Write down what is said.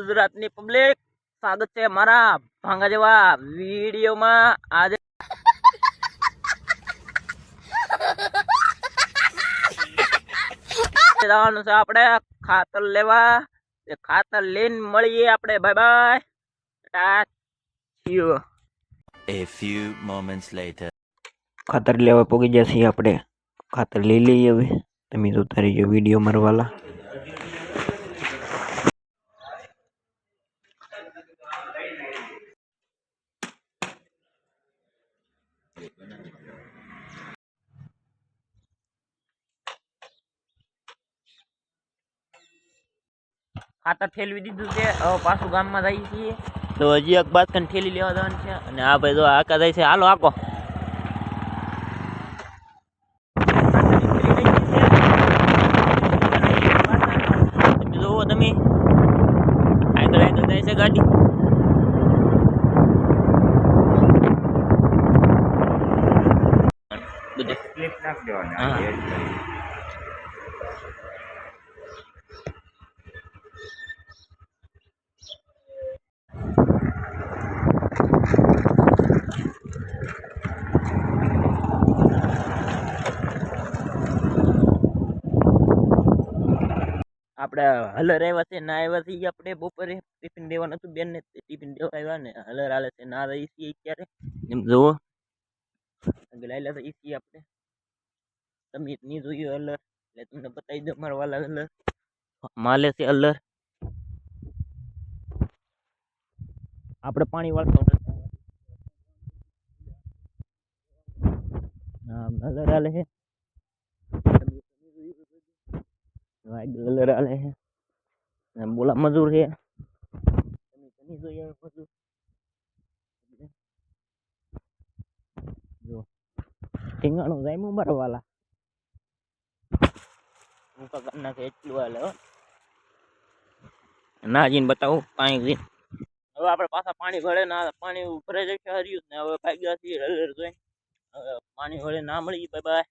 ગુજરાतની public, સ્વાગત છે મારા ભાંગા જેવા વિડીયોમાં। આજે જવાનું છે આપણે ખાતર લેવા। ખાતર લઈને મળીએ આપણે। Bye bye, Tata. A few moments later. ખાતર લેવા પોગી જશે આપણે। ખાતર લઈ લઈએ હવે। તમે જોતા રહેજો વિડીયો મારવાલા। ખાતર ઠેલવી દીધું છે। હવે પાછું ગામમાં જઈએ છીએ તો હજી એક બાદ કન ઠેલી લેવા જવાનું છે। અને આ ભાઈ જો આકા જાય છે, હાલો આકો। તમે જોવો, તમે આગળ આગળ જાય છે ગાડી। બધું ક્લિપ નાખ દેવાના। આપણે હલર આવ્યા છે, ના આવ્યા છીએ આપણે બપોરે ટિફિન દેવાનું હતું બેન ને, ટિફિન દેવા આવ્યા ને હલર હાલે છે, ના રહી છીએ અત્યારે। એમ જોવો આગળ આવેલા તો છીએ આપણે। તમે નહીં જોયું હલર એટલે તમને બતાવી દો મારા વાલા હલર માલે છે હલર। આપણે પાણી વાળતો હલર હાલે છે, હલર હાલે છે। બોલા મજૂર છે, જો ઠીંગાણું જાય મારા વાલા હું કરી નાખે એટલું હાલે હો। ના જઈને બતાવું પાણી જઈને। હવે આપણે પાછા પાણી ભરે ના પાણી ભરે જશે હર્યું ને હવે ભાગ્યા છીએ હલર જોઈને। હવે પાણી ભરે ના મળી, બાય બાય।